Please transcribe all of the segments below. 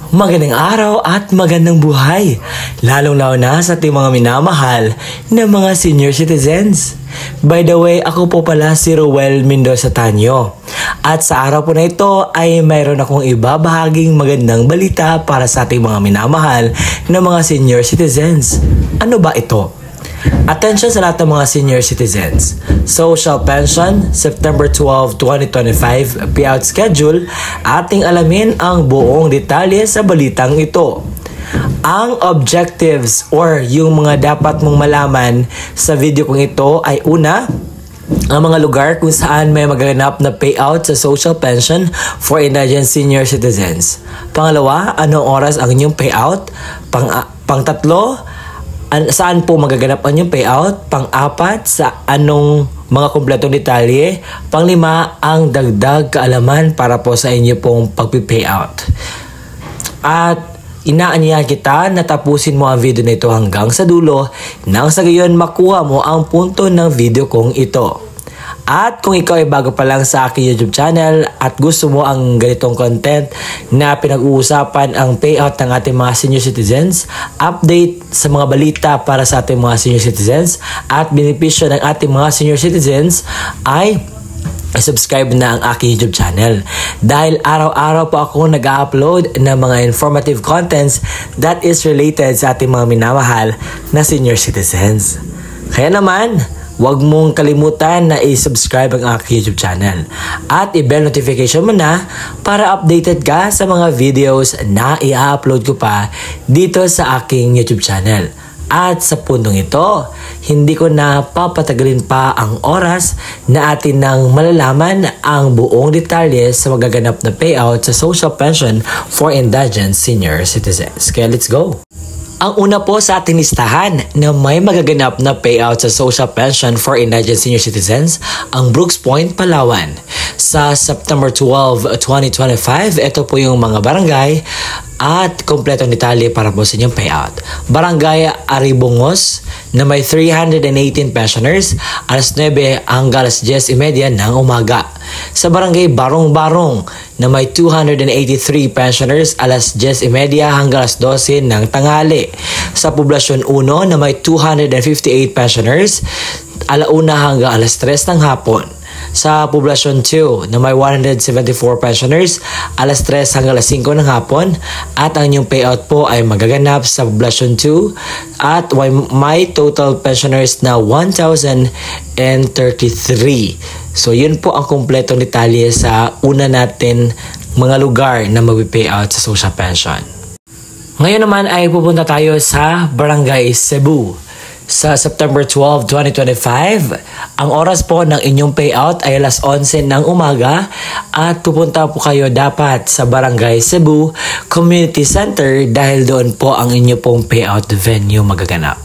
Magandang araw at magandang buhay, lalong-lalo na sa ating mga minamahal na mga senior citizens. By the way, ako po pala si Ruel Mendoza Tanyo. At sa araw po na ito ay mayroon akong ibabahaging magandang balita para sa ating mga minamahal na mga senior citizens. Ano ba ito? Attention sa lahat ng mga senior citizens. Social Pension, September 12, 2025, payout schedule. Ating alamin ang buong detalye sa balitang ito. Ang objectives or yung mga dapat mong malaman sa video kong ito ay una, ang mga lugar kung saan may magaganap na payout sa social pension for indigent senior citizens. Pangalawa, anong oras ang inyong payout? Pangtatlo, saan po magaganap ang inyong payout? Pang-apat, sa anong mga kumpletong detalye? Panglima, ang dagdag kaalaman para po sa inyo pong pagpipayout. At inaanyayahan kita na tapusin mo ang video na ito hanggang sa dulo nang sa gayon makuha mo ang punto ng video kong ito. At kung ikaw ay bago pa lang sa aking YouTube channel at gusto mo ang ganitong content na pinag-uusapan ang payout ng ating mga senior citizens, update sa mga balita para sa ating mga senior citizens at benepisyo ng ating mga senior citizens, ay subscribe na ang aking YouTube channel. Dahil araw-araw po ako nag-upload ng mga informative contents that is related sa ating mga minamahal na senior citizens. Kaya naman, huwag mong kalimutan na i-subscribe ang aking YouTube channel at i-bell notification mo na para updated ka sa mga videos na i-upload ko pa dito sa aking YouTube channel. At sa puntong ito, hindi ko na papatagalin pa ang oras na atin nang malalaman ang buong detalye sa magaganap na payout sa social pension for indigent senior citizens. Kaya let's go! Ang una po sa ating listahan na may magaganap na payout sa social pension for indigent senior citizens, ang Brooks Point, Palawan. Sa September 12, 2025, ito po yung mga barangay at kompletong detalye para po sa inyong payout. Barangay Aribongos na may 318 pensioners, alas 9 hanggang alas 10:30 ng umaga. Sa Barangay Barong-Barong na may 283 pensioners, alas 10:30 hanggang alas 12 ng tanghali. Sa Poblasyon 1 na may 258 pensioners, alauna hanggang alas 3 ng hapon. Sa Poblasyon 2 na may 174 pensioners, alas 3 hanggang alas 5 ng hapon. At ang inyong payout po ay magaganap sa Poblasyon 2 at may total pensioners na 1,033. So yun po ang kumpletong detalye sa una natin mga lugar na mag-payout sa social pension. Ngayon naman ay pupunta tayo sa Barangay Cebu. Sa September 12, 2025, ang oras po ng inyong payout ay alas 11 ng umaga at pupunta po kayo dapat sa Barangay Cebu Community Center dahil doon po ang inyo pong payout venue magaganap.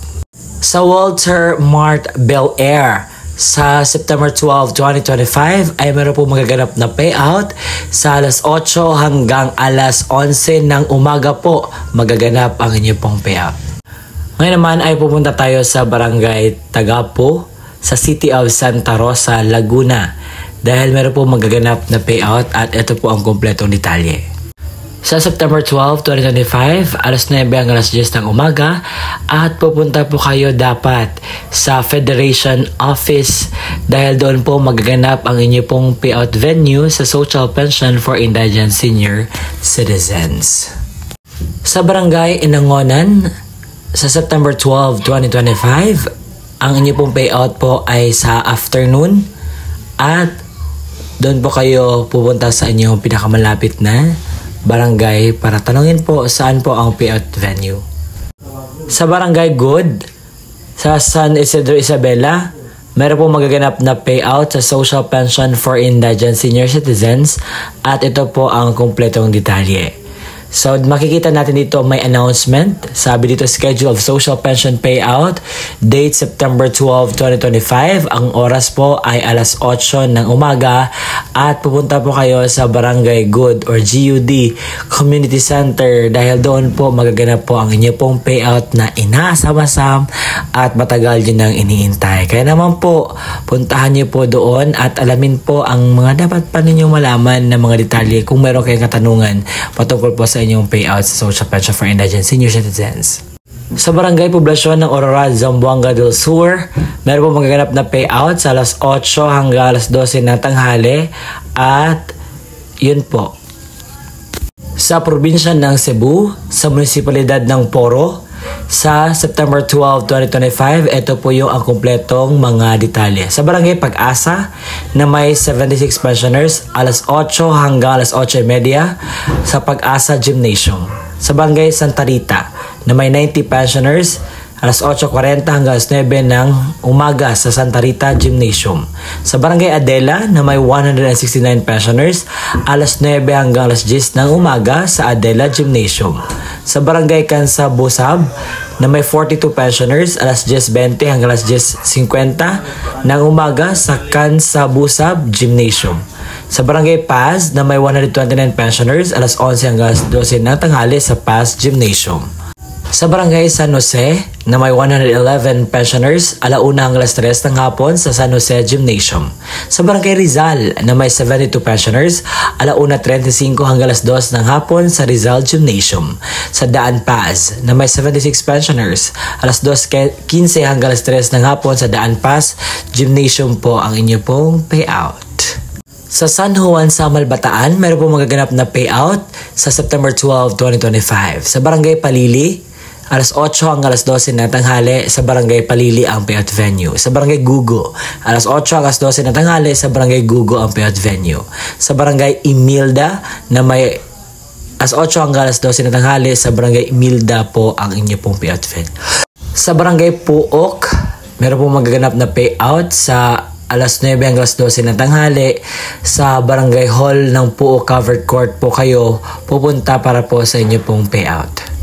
Sa Walter Mart Bel Air, sa September 12, 2025 ay meron po magaganap na payout sa alas 8 hanggang alas 11 ng umaga po magaganap ang inyo pong payout. Ngayon naman ay pupunta tayo sa Barangay Tagapo sa City of Santa Rosa, Laguna dahil meron po magaganap na payout at ito po ang kompletong detalye. Sa September 12, 2025, alas 9 hanggang alas 10 ng umaga at pupunta po kayo dapat sa Federation Office dahil doon po magaganap ang inyo pong payout venue sa Social Pension for Indigent Senior Citizens. Sa Barangay Inangonan, sa September 12, 2025, ang inyo pong payout po ay sa afternoon at doon po kayo pupunta sa inyong pinakamalapit na barangay para tanungin po saan po ang payout venue. Sa Barangay Good, sa San Isidro Isabela, meron po magaganap na payout sa social pension for indigent senior citizens at ito po ang kumpletong detalye. So makikita natin dito may announcement. Sabi dito schedule of social pension payout. Date September 12, 2025. Ang oras po ay alas 8 ng umaga. At pupunta po kayo sa Barangay Good or GUD Community Center dahil doon po magaganap po ang inyo pong payout na inaasam-asam at matagal yun ang iniintay. Kaya naman po, puntahan niyo po doon at alamin po ang mga dapat pa ninyong malaman na mga detalye kung meron kayong katanungan patungkol po sa inyong payout sa social pension for indigent senior citizens. Sa barangay poblasyon ng Aurora, Zamboanga del Sur, meron po magaganap na payout sa alas 8 hanggang alas 12 ng tanghali at yun po. Sa probinsya ng Cebu, sa munisipalidad ng Poro, sa September 12, 2025, ito po yung ang kumpletong mga detalye. Sa barangay Pag-asa na may 76 pensioners, alas 8 hanggang alas 8:30 sa Pag-asa Gymnasium. Sa barangay Santa Rita na may 90 pensioners, alas 8:40 hanggang alas 9 ng umaga sa Santa Rita Gymnasium. Sa barangay Adela na may 169 pensioners, alas 9 hanggang alas 10 ng umaga sa Adela Gymnasium. Sa barangay Kansa Busab na may 42 pensioners, alas 10:20 hanggang alas 10:50 ng umaga sa Kansa Busab Gymnasium. Sa barangay Paz na may 129 pensioners, alas 11 hanggang alas 12 ng tanghali sa Paz Gymnasium. Sa barangay San Jose na may 111 pensioners, alauna hanggang alas 3 ng hapon sa San Jose Gymnasium. Sa barangay Rizal na may 72 pensioners, alauna 35 hanggang alas 2 ng hapon sa Rizal Gymnasium. Sa Daan Paz na may 76 pensioners, alas 2:15 hanggang alas 3 ng hapon sa Daan Paz Gymnasium po ang inyo pong payout. Sa San Juan, Samal, Bataan, meron po magaganap na payout sa September 12, 2025. Sa barangay Palili, alas 8 hanggang alas 12 na tanghali sa barangay Palili ang payout venue. Sa barangay Gugo, alas 8 hanggang alas 12 na tanghali sa barangay Gugo ang payout venue. Sa barangay Imilda na may alas 8 hanggang alas 12 na tanghali sa barangay Imilda po ang inyo pong payout venue. Sa barangay Puok, meron po magaganap na payout sa alas 9 hanggang alas 12 na tanghali sa barangay hall ng Puok Covered Court po kayo pupunta para po sa inyo pong payout.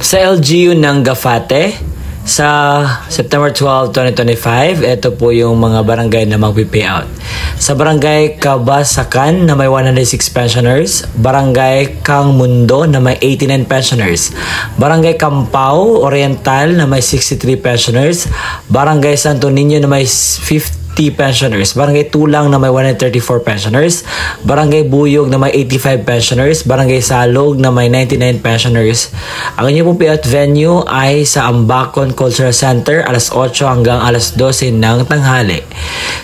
Sa LGU ng Gafate, sa September 12, 2025, ito po yung mga barangay na magpipayout. Sa barangay Kabasakan na may 106 pensioners, barangay Kang Mundo na may 89 pensioners, barangay Kampao Oriental na may 63 pensioners, barangay Santo Niño na may 50 pensioners, barangay Tulang na may 134 pensioners, barangay Buyog na may 85 pensioners, barangay Salog na may 99 pensioners. Ang inyong pong payout venue ay sa Ambacon Cultural Center alas 8 hanggang alas 12 ng tanghali.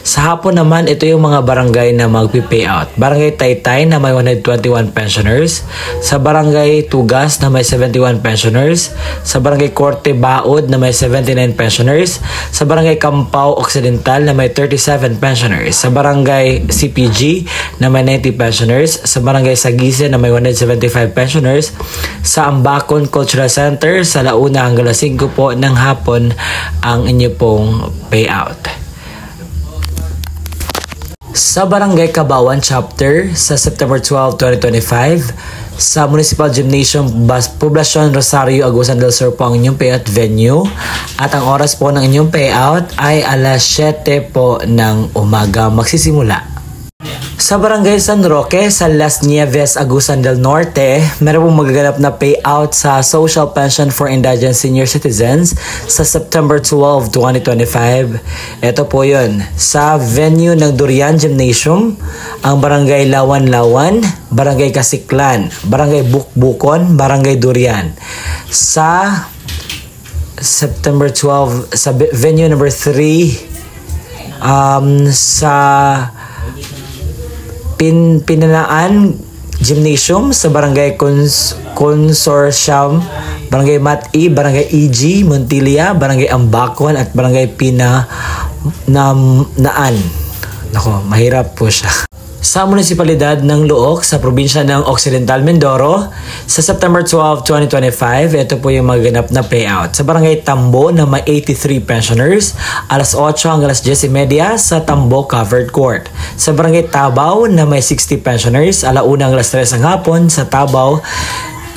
Sa hapon naman, ito yung mga barangay na magpipayout. Barangay Taytay na may 121 pensioners, sa barangay Tugas na may 71 pensioners, sa barangay Corte Baod na may 79 pensioners, sa barangay Kampao Occidental na may 37 pensioners, sa barangay CPG na may 90 pensioners, sa barangay Sagise na may 175 pensioners, sa Ambacon Cultural Center sa Launa hanggang alas 5 po ng hapon ang inyo pong payout. Sa barangay Kabawan Chapter sa September 12, 2025, sa Municipal Gymnasium, Poblacion Rosario, Agusan del Sur po ang inyong payout venue. At ang oras po ng inyong payout ay alas 7 po ng umaga magsisimula. Sa barangay San Roque, sa Las Nieves, Agusan del Norte, meron pong magaganap na payout sa Social Pension for Indigent Senior Citizens sa September 12, 2025. Ito po yun. Sa venue ng Durian Gymnasium, ang barangay Lawan-Lawan, barangay Kasiklan, barangay Bukbukon, barangay Durian. Sa September 12, sa venue number 3, sa Pinanaan Gymnasium sa barangay Consortium, barangay Mat-I, barangay EG, Montilla, barangay Ambacon at barangay Naan. Nako, mahirap po siya. Sa munisipalidad ng Luok sa probinsya ng Occidental Mindoro sa September 12, 2025, ito po yung magaganap na payout. Sa barangay Tambo na may 83 pensioners, alas 8 hanggang alas 10:30 sa Tambo Covered Court. Sa barangay Tabaw na may 60 pensioners, alauna hanggang alas 3 ng hapon sa Tabaw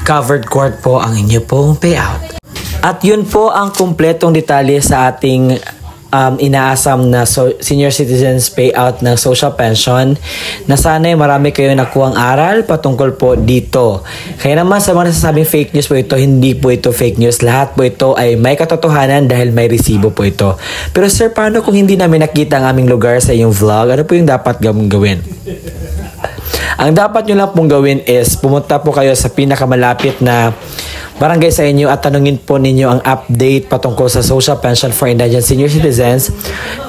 Covered Court po ang inyo pong payout. At yun po ang kumpletong detalye sa ating inaasam na senior citizens payout ng social pension na sana'y marami kayo nakuhang aral patungkol po dito. Kaya naman sa mga nasasabing fake news po ito, hindi po ito fake news. Lahat po ito ay may katotohanan dahil may resibo po ito. Pero sir, paano kung hindi namin nakita ang aming lugar sa iyong vlog? Ano po yung dapat gawin? Ang dapat nyo lang pong gawin is pumunta po kayo sa pinakamalapit na barangay sa inyo at tanungin po ninyo ang update patungkol sa Social Pension for Indigent Senior Citizens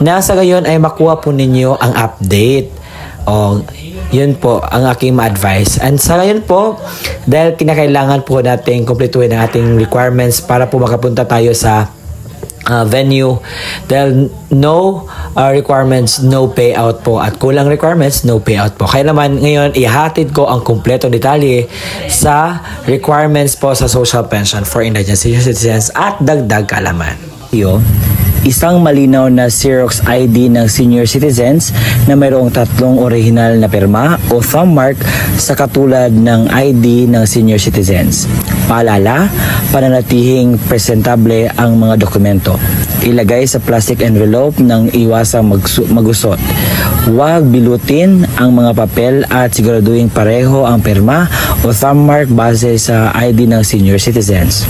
na sa gayon ay makuha po ninyo ang update. O, yun po ang aking ma-advise. And sa ngayon po, dahil kinakailangan po natin kumpletuhin ang ating requirements para po makapunta tayo sa venue, dahil no requirements, no payout po, at kulang requirements, no payout po. Kaya naman ngayon, ihatid ko ang kumpletong detalye sa requirements po sa Social Pension for Indigent Senior Citizens at dagdag kaalaman. Isang malinaw na Xerox ID ng senior citizens na mayroong 3 orihinal na pirma o thumb mark sa katulad ng ID ng senior citizens. Paalala, pananatihing presentable ang mga dokumento. Ilagay sa plastic envelope ng iwasang magusot. Huwag bilutin ang mga papel at siguraduhin pareho ang pirma o thumb mark base sa ID ng senior citizens.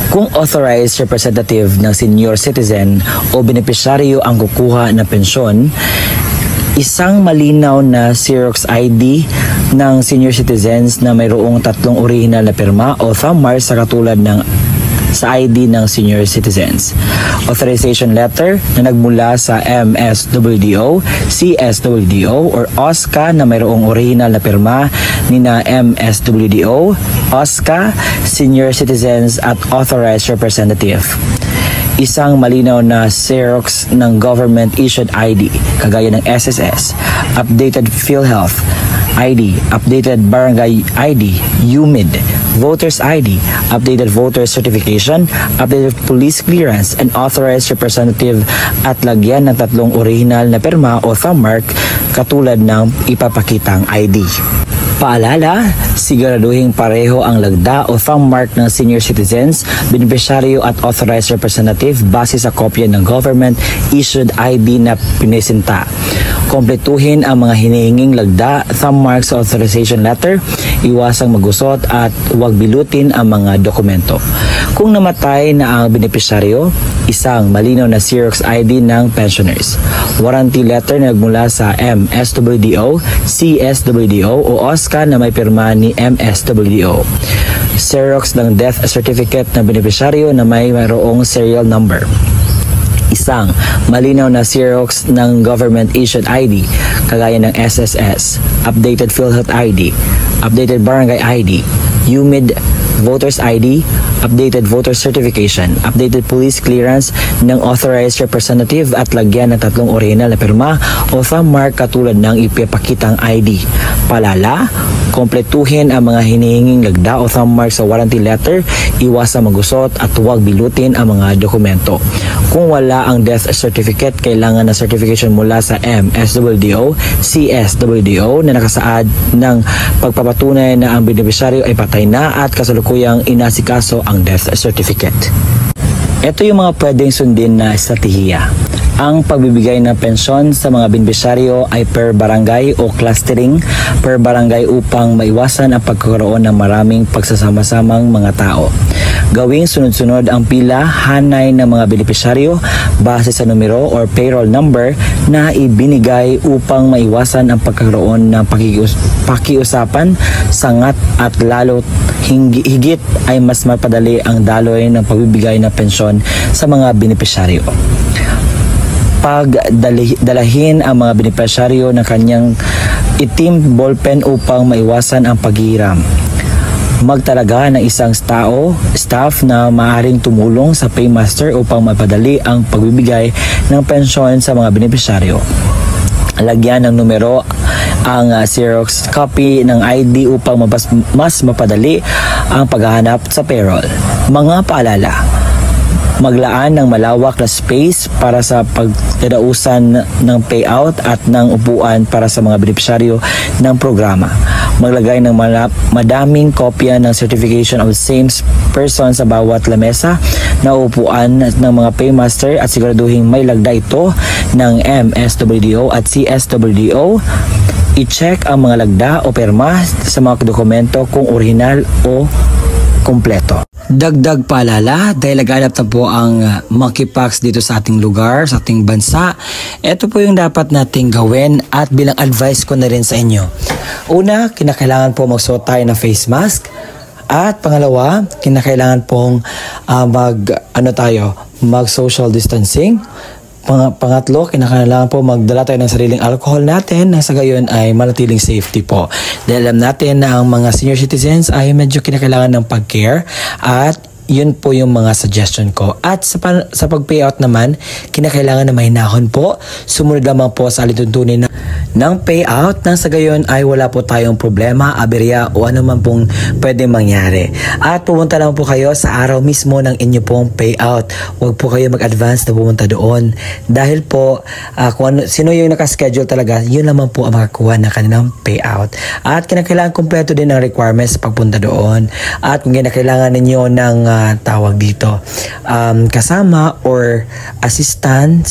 Kung authorized representative ng senior citizen o benepisyaryo ang kukuha ng pensyon, isang malinaw na Xerox ID ng senior citizens na mayroong 3 original na pirma o thumb mark sa katulad ng sa ID ng senior citizens. Authorization letter na nagmula sa MSWDO, CSWDO, or OSCA na mayroong original na pirma ni na MSWDO, OSCA, senior citizens at authorized representative. Isang malinaw na Xerox ng government-issued ID, kagaya ng SSS, updated PhilHealth ID, updated Barangay ID, UMID, Voters ID, updated voter certification, updated police clearance, and authorized representative at lagyan ng 3 original na pirma o thumb mark katulad ng ipapakitang ID. Paalala, siguraduhin pareho ang lagda o thumb mark ng senior citizens, benepisyaryo at authorized representative base sa kopya ng government-issued ID na pinesinta. Kompletuhin ang mga hinihinging lagda, thumb marks sa authorization letter, iwasang magusot at huwag bilutin ang mga dokumento. Kung namatay na ang benepisyaryo, isang malinaw na Xerox ID ng pensioners. Warranty letter na nagmula sa MSWDO, CSWDO o OSCA na may pirma ni MSWDO. Xerox ng death certificate ng benepisyaryo na may mayroong serial number. Isang malinaw na Xerox ng government-issued ID, kagaya ng SSS, updated PhilHealth ID, updated Barangay ID, UMID, Voters ID, updated voter certification, updated police clearance ng authorized representative at lagyan ng 3 original na pirma o thumb mark katulad ng ipapakitang ID. Paalala, kompletuhin ang mga hinihinging lagda o thumb mark sa warranty letter, iwasang magusot at huwag bilutin ang mga dokumento. Kung wala ang death certificate, kailangan na certification mula sa MSWDO, CSWDO na nakasaad ng pagpapatunay na ang benepisyaryo ay patay na at kasalukuyang inasikaso ang death certificate. Ito yung mga pwedeng sundin na estratehiya. Ang pagbibigay ng pensyon sa mga benepisyaryo ay per barangay o clustering per barangay upang maiwasan ang pagkakaroon ng maraming pagsasama-samang mga tao. Gawing sunod-sunod ang pila hanay ng mga benepisyaryo base sa numero or payroll number na ibinigay upang maiwasan ang pagkakaroon ng pakiusapan, sangat at lalo higit ay mas mapadali ang daloy ng pagbibigay ng pensyon sa mga benepisyaryo. Pagdalahin ang mga benepisyaryo ng kanyang itim ballpen upang maiwasan ang paghihiram. Magtalaga ng isang staff na maaaring tumulong sa paymaster upang mapadali ang pagbibigay ng pensyon sa mga benepisyaryo. Lagyan ng numero ang Xerox copy ng ID upang mas mapadali ang paghahanap sa payroll. Mga paalala, maglaan ng malawak na space para sa pagdadausan ng payout at ng upuan para sa mga benepisyaryo ng programa. Maglagay ng madaming kopya ng certification of same person sa bawat lamesa na upuan ng mga paymaster at siguraduhin may lagda ito ng MSWDO at CSWDO. I-check ang mga lagda o perma sa mga dokumento kung orihinal o kompleto. Dagdag paalala, dahil laganap na po ang monkeypox dito sa ating lugar, sa ating bansa, ito po yung dapat nating gawin at bilang advice ko na rin sa inyo. Una, kinakailangan po magsuot tayo ng face mask. At pangalawa, kinakailangan pong mag social distancing. Pangatlo, kinakailangan po magdala tayo ng sariling alcohol natin na sa gayon ay manatiling safety po. Dahil alam natin na ang mga senior citizens ay medyo kinakailangan ng pag-care at yun po yung mga suggestion ko. At sa pag-payout naman, kinakailangan na mahinahon po. Sumunod lamang po sa alituntunin ng payout nang sa gayon ay wala po tayong problema, aberya o ano man pong pwede mangyari. At pumunta lang po kayo sa araw mismo ng inyo pong payout. Huwag po kayo mag-advance na pumunta doon. Dahil po, kung sino yung nakaschedule talaga, yun naman po ang makakuha ng kanilang payout. At kinakailangan kompleto din ang requirements sa pagpunta doon. At kung kinakailangan ninyo ng tawag dito kasama or assistant,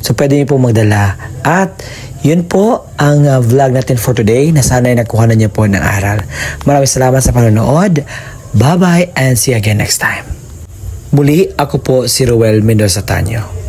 so pwede niyo po magdala. At yun po ang vlog natin for today na sana ay nakuha na niyo po ng aral. Maraming salamat sa panonood. Bye bye and see you again next time. Muli, ako po si Ruel Mendoza Tanyo.